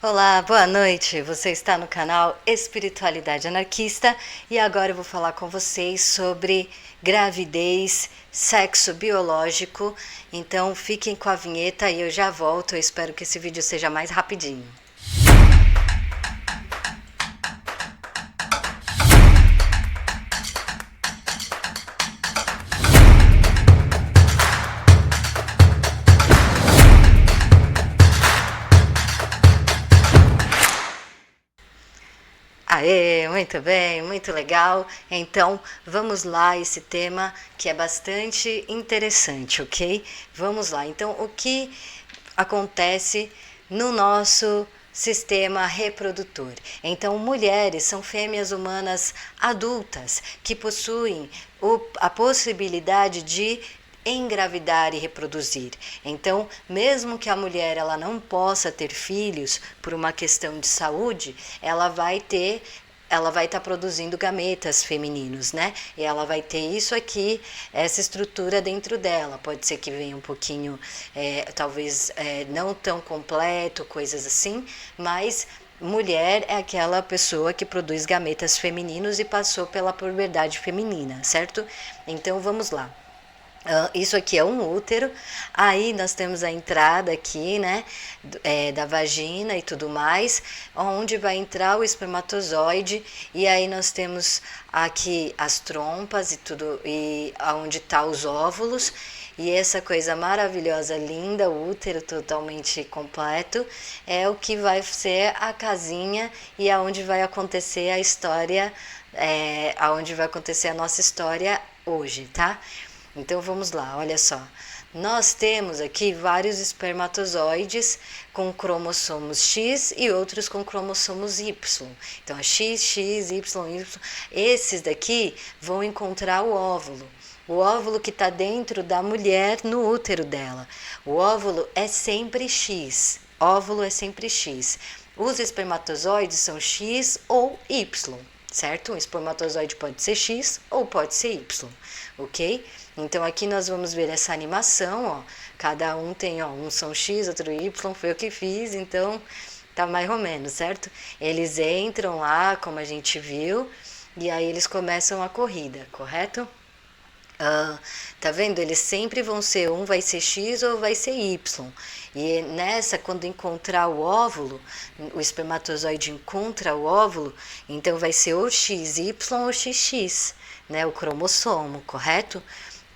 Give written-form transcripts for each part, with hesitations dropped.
Olá, boa noite. Você está no canal Espiritualidade Anarquista e agora eu vou falar com vocês sobre gravidez, sexo biológico. Então fiquem com a vinheta e eu já volto. Eu espero que esse vídeo seja mais rapidinho. Aê, muito bem, muito legal. Então, vamos lá, esse tema que é bastante interessante, ok? Vamos lá. Então, o que acontece no nosso sistema reprodutor? Então, mulheres são fêmeas humanas adultas que possuem a possibilidade de engravidar e reproduzir. Então, mesmo que a mulher ela não possa ter filhos por uma questão de saúde, ela vai estar produzindo gametas femininos, né? E ela vai ter isso aqui, essa estrutura dentro dela. Pode ser que venha um pouquinho, talvez não tão completo, coisas assim, mas mulher é aquela pessoa que produz gametas femininos e passou pela puberdade feminina, certo? Então vamos lá. Isso aqui é um útero, aí nós temos a entrada aqui, né, da vagina e tudo mais, onde vai entrar o espermatozoide, e aí nós temos aqui as trompas e tudo, e onde tá os óvulos, e essa coisa maravilhosa, linda, o útero totalmente completo, é o que vai ser a casinha e aonde vai acontecer a história, aonde vai acontecer a nossa história hoje, tá? Então vamos lá, olha só. Nós temos aqui vários espermatozoides com cromossomos X e outros com cromossomos Y. Então, X, X, Y, Y. Esses daqui vão encontrar o óvulo. O óvulo que está dentro da mulher no útero dela. O óvulo é sempre X. Óvulo é sempre X. Os espermatozoides são X ou Y, certo? Um espermatozoide pode ser X ou pode ser Y, ok? Então aqui nós vamos ver essa animação, ó. Cada um tem, ó, um são X, outro Y, foi eu que fiz, então tá mais ou menos, certo? Eles entram lá, como a gente viu, e aí eles começam a corrida, correto? Tá vendo? Eles sempre vão ser, um vai ser X ou vai ser Y. E nessa, quando encontrar o óvulo, o espermatozoide encontra o óvulo, então vai ser ou XY ou XX, né? O cromossomo, correto?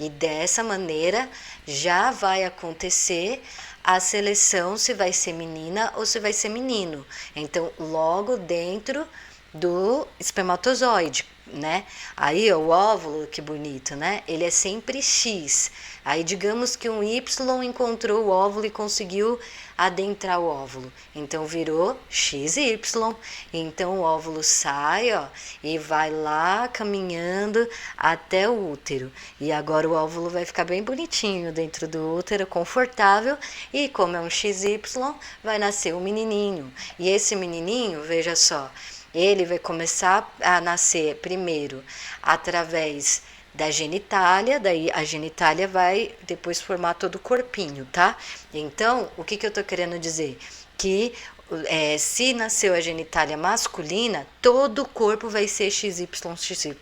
E dessa maneira já vai acontecer a seleção se vai ser menina ou se vai ser menino. Então, logo dentro do espermatozoide, né? Aí ó, o óvulo, que bonito, né? Ele é sempre X. Aí digamos que um Y encontrou o óvulo e conseguiu adentrar o óvulo. Então virou XY. Então o óvulo sai, ó, e vai lá caminhando até o útero. E agora o óvulo vai ficar bem bonitinho dentro do útero, confortável. E como é um XY, vai nascer um menininho. E esse menininho, veja só, ele vai começar a nascer primeiro através da genitália, daí a genitália vai depois formar todo o corpinho, tá? Então, o que, que eu tô querendo dizer? Que se nasceu a genitália masculina, todo o corpo vai ser XY, XY,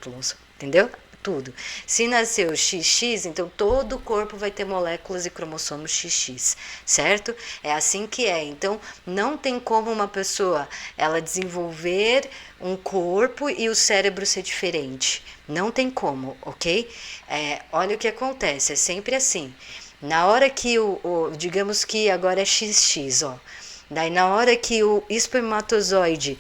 entendeu? Tudo. Se nasceu XX, então todo o corpo vai ter moléculas e cromossomos XX, certo? É assim que é. Então, não tem como uma pessoa ela desenvolver um corpo e o cérebro ser diferente. Não tem como, ok? Olha o que acontece, é sempre assim. Na hora que digamos que agora é XX, ó. Daí na hora que o espermatozoide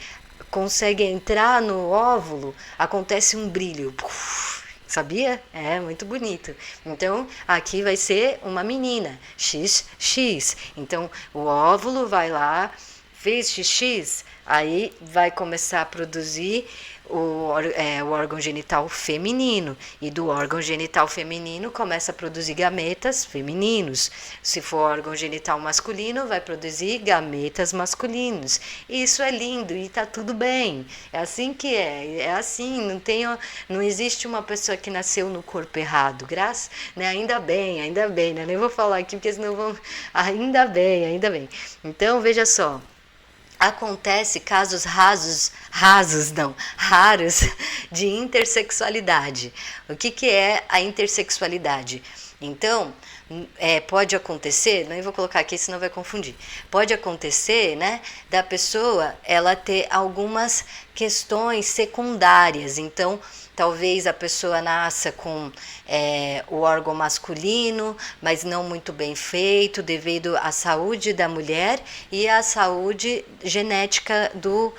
consegue entrar no óvulo, acontece um brilho. Puf, sabia? É muito bonito. Então, aqui vai ser uma menina, XX. Então, o óvulo vai lá, fez XX, aí vai começar a produzir o órgão genital feminino. E do órgão genital feminino começa a produzir gametas femininos. Se for órgão genital masculino, vai produzir gametas masculinos. Isso é lindo e tá tudo bem. É assim que é. É assim, não existe uma pessoa que nasceu no corpo errado. Graças, né? Ainda bem, né? Nem vou falar aqui porque senão vão. Ainda bem. Então, veja só. acontece casos raros de intersexualidade. O que é a intersexualidade? Então, pode acontecer, não vou colocar aqui senão vai confundir, pode acontecer, né, da pessoa ela ter algumas questões secundárias. Então, talvez a pessoa nasça com o órgão masculino, mas não muito bem feito, devido à saúde da mulher e à saúde genética do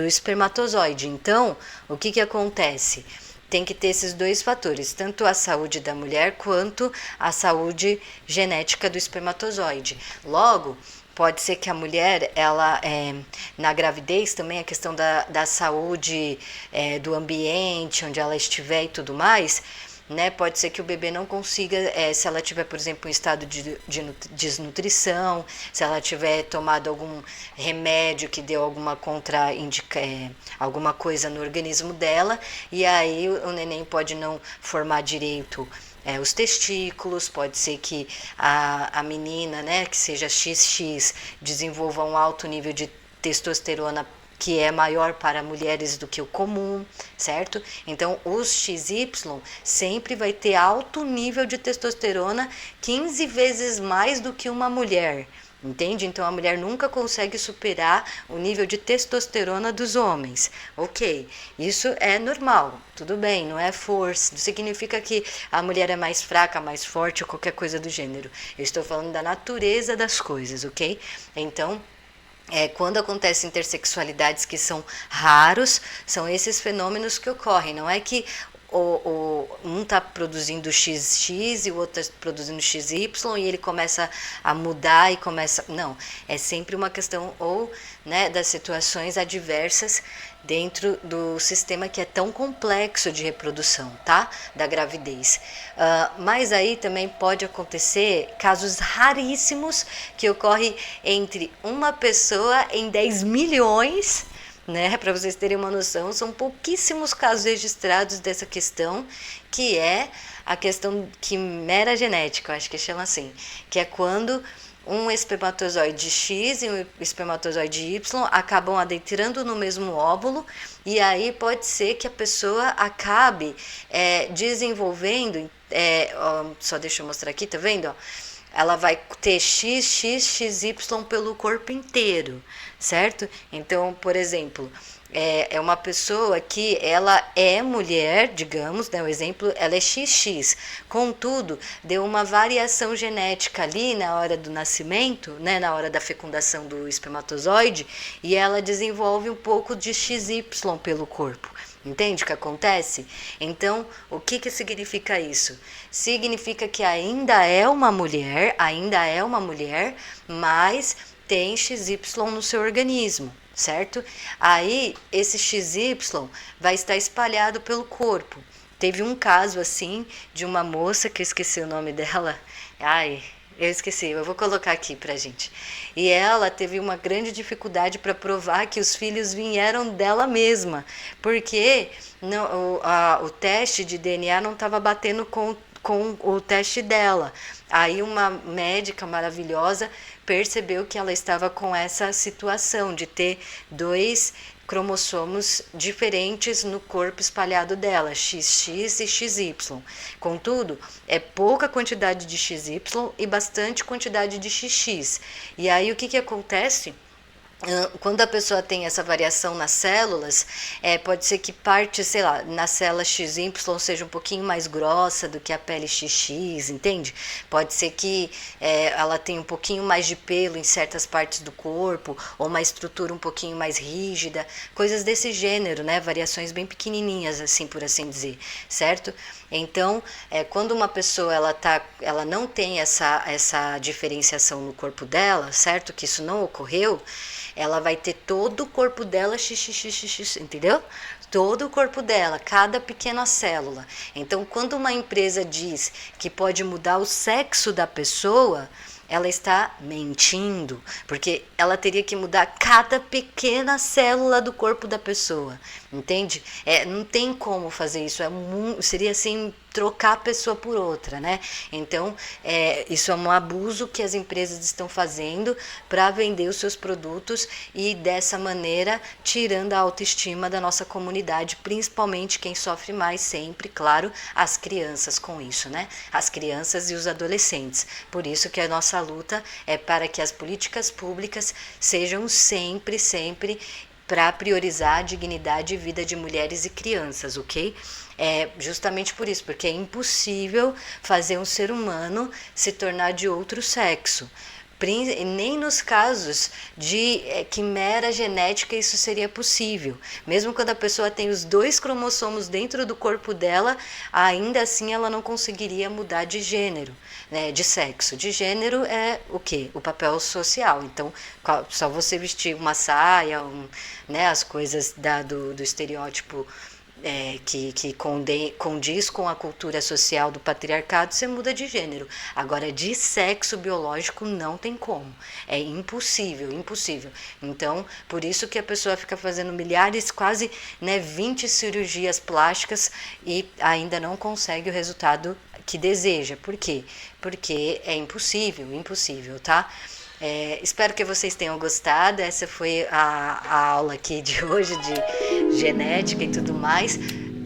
espermatozoide. Então, o que acontece? Tem que ter esses dois fatores, tanto a saúde da mulher quanto a saúde genética do espermatozoide. Logo, pode ser que a mulher, ela na gravidez também, a questão da saúde do ambiente, onde ela estiver e tudo mais, né? Pode ser que o bebê não consiga, se ela tiver, por exemplo, um estado de desnutrição, se ela tiver tomado algum remédio que deu alguma alguma coisa no organismo dela, e aí o neném pode não formar direito os testículos, pode ser que a menina, né, que seja XX, desenvolva um alto nível de testosterona que é maior para mulheres do que o comum, certo? Então, os XY sempre vai ter alto nível de testosterona, 15 vezes mais do que uma mulher, entende? Então, a mulher nunca consegue superar o nível de testosterona dos homens. Ok, isso é normal, tudo bem, não é força, não significa que a mulher é mais fraca, mais forte ou qualquer coisa do gênero. Eu estou falando da natureza das coisas, ok? Então, quando acontecem intersexualidades que são raros, são esses fenômenos que ocorrem. Não é que um está produzindo XX e o outro está produzindo XY e ele começa a mudar e começa... Não, é sempre uma questão né, das situações adversas dentro do sistema que é tão complexo de reprodução, tá? Da gravidez. Mas aí também pode acontecer casos raríssimos que ocorrem entre uma pessoa em 10 milhões, né? Para vocês terem uma noção, são pouquíssimos casos registrados dessa questão, que é a questão quimera genética, eu acho que chama assim, que é quando um espermatozoide X e um espermatozoide Y acabam adentrando no mesmo óvulo, e aí pode ser que a pessoa acabe desenvolvendo, só deixa eu mostrar aqui, tá vendo? Ó? Ela vai ter XY pelo corpo inteiro, certo? Então, por exemplo, é uma pessoa que ela é mulher, digamos, né, o exemplo, ela é XX, contudo, deu uma variação genética ali na hora do nascimento, né, na hora da fecundação do espermatozoide, e ela desenvolve um pouco de XY pelo corpo. Entende o que acontece? Então, o que significa isso? Significa que ainda é uma mulher, mas tem XY no seu organismo, certo? Aí, esse XY vai estar espalhado pelo corpo. Teve um caso, assim, de uma moça, que eu esqueci o nome dela. Eu esqueci, eu vou colocar aqui pra gente. E ela teve uma grande dificuldade para provar que os filhos vieram dela mesma, porque o teste de DNA não estava batendo com o teste dela. Aí uma médica maravilhosa percebeu que ela estava com essa situação de ter dois cromossomos diferentes no corpo espalhado dela, XX e XY. Contudo, é pouca quantidade de XY e bastante quantidade de XX. E aí o que acontece? Quando a pessoa tem essa variação nas células, pode ser que parte, sei lá, na célula XY seja um pouquinho mais grossa do que a pele XX, entende? Pode ser que ela tenha um pouquinho mais de pelo em certas partes do corpo, ou uma estrutura um pouquinho mais rígida, coisas desse gênero, né? Variações bem pequenininhas, assim, por assim dizer, certo? Então, quando uma pessoa ela não tem essa diferenciação no corpo dela, certo? Que isso não ocorreu, ela vai ter todo o corpo dela xxxx, entendeu? Todo o corpo dela, cada pequena célula. Então, quando uma empresa diz que pode mudar o sexo da pessoa, ela está mentindo, porque ela teria que mudar cada pequena célula do corpo da pessoa, entende? Não tem como fazer isso, seria assim trocar a pessoa por outra, né? Então, isso é um abuso que as empresas estão fazendo para vender os seus produtos e dessa maneira tirando a autoestima da nossa comunidade, principalmente quem sofre mais sempre, claro, as crianças com isso, né? As crianças e os adolescentes. Por isso que a nossa luta é para que as políticas públicas sejam sempre para priorizar a dignidade e vida de mulheres e crianças, ok? É justamente por isso, porque é impossível fazer um ser humano se tornar de outro sexo. Nem nos casos de quimera genética isso seria possível. Mesmo quando a pessoa tem os 2 cromossomos dentro do corpo dela, ainda assim ela não conseguiria mudar de gênero, né, de sexo. De gênero é o quê? O papel social. Então, só você vestir uma saia, né, as coisas do estereótipo que condiz com a cultura social do patriarcado, você muda de gênero. Agora, de sexo biológico não tem como. É impossível, impossível. Então, por isso que a pessoa fica fazendo milhares, quase 20 cirurgias plásticas e ainda não consegue o resultado que deseja. Por quê? Porque é impossível, tá? Espero que vocês tenham gostado. Essa foi a aula aqui de hoje de genética e tudo mais,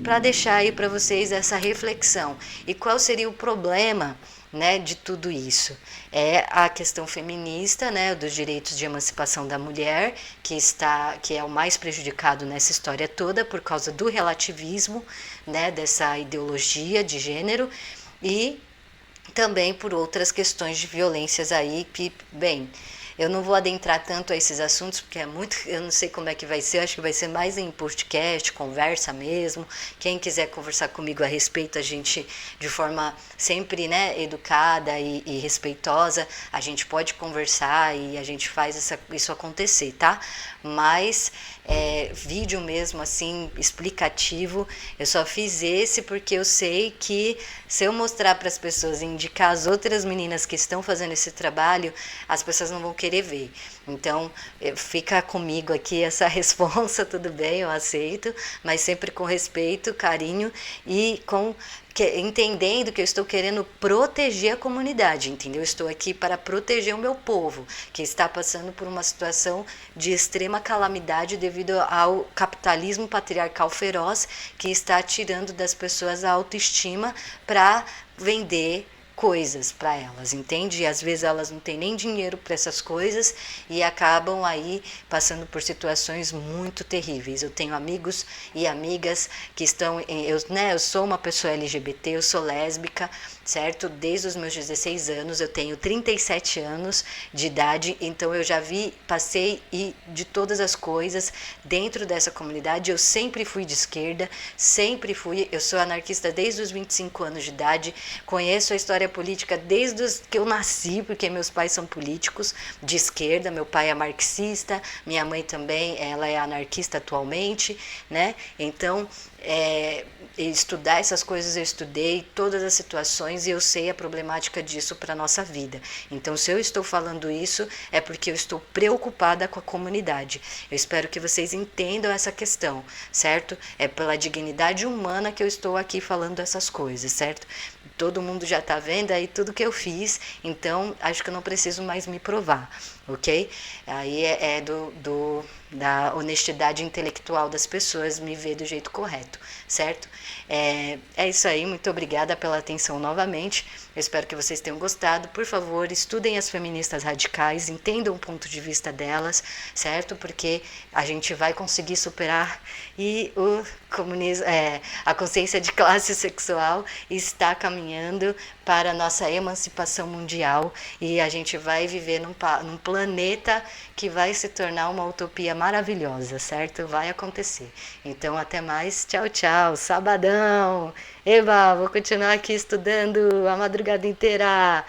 para deixar aí para vocês essa reflexão. E qual seria o problema, né, de tudo isso? É a questão feminista, né, dos direitos de emancipação da mulher, que é o mais prejudicado nessa história toda por causa do relativismo, né, dessa ideologia de gênero, e também por outras questões de violências aí que, bem, eu não vou adentrar tanto a esses assuntos, porque eu não sei como é que vai ser, eu acho que vai ser mais em podcast, conversa mesmo. Quem quiser conversar comigo a respeito, a gente, de forma sempre, né, educada e respeitosa, a gente pode conversar e a gente faz isso acontecer, tá? Mas vídeo mesmo assim, explicativo, eu só fiz esse porque eu sei que se eu mostrar para as pessoas e indicar as outras meninas que estão fazendo esse trabalho, as pessoas não vão querer ver. Então, fica comigo aqui essa responsa, tudo bem, eu aceito, mas sempre com respeito, carinho e entendendo que eu estou querendo proteger a comunidade, entendeu? Eu estou aqui para proteger o meu povo, que está passando por uma situação de extrema calamidade devido ao capitalismo patriarcal feroz que está tirando das pessoas a autoestima para vender coisas para elas, entende? E às vezes elas não têm nem dinheiro para essas coisas e acabam aí passando por situações muito terríveis. Eu tenho amigos e amigas que estão, eu sou uma pessoa LGBT, eu sou lésbica, certo? Desde os meus 16 anos, eu tenho 37 anos de idade, então eu já passei de todas as coisas dentro dessa comunidade. Eu sempre fui de esquerda, eu sou anarquista desde os 25 anos de idade, conheço a história política desde que eu nasci, porque meus pais são políticos de esquerda, meu pai é marxista, minha mãe também, ela é anarquista atualmente, né? Então, estudar essas coisas eu estudei, todas as situações, e eu sei a problemática disso para a nossa vida. Então, se eu estou falando isso, é porque eu estou preocupada com a comunidade. Eu espero que vocês entendam essa questão, certo? É pela dignidade humana que eu estou aqui falando essas coisas, certo? Todo mundo já está vendo aí tudo que eu fiz, então acho que eu não preciso mais me provar, ok? Aí da honestidade intelectual das pessoas me ver do jeito correto, certo? É isso aí, muito obrigada pela atenção novamente. Eu espero que vocês tenham gostado. Por favor, estudem as feministas radicais, entendam o ponto de vista delas, certo? Porque a gente vai conseguir superar e o comunismo, a consciência de classe sexual está caminhando para a nossa emancipação mundial e a gente vai viver num planeta que vai se tornar uma utopia maravilhosa, certo? Vai acontecer. Então, até mais. Tchau, tchau. Sabadão. Eba, vou continuar aqui estudando a madrugada inteira.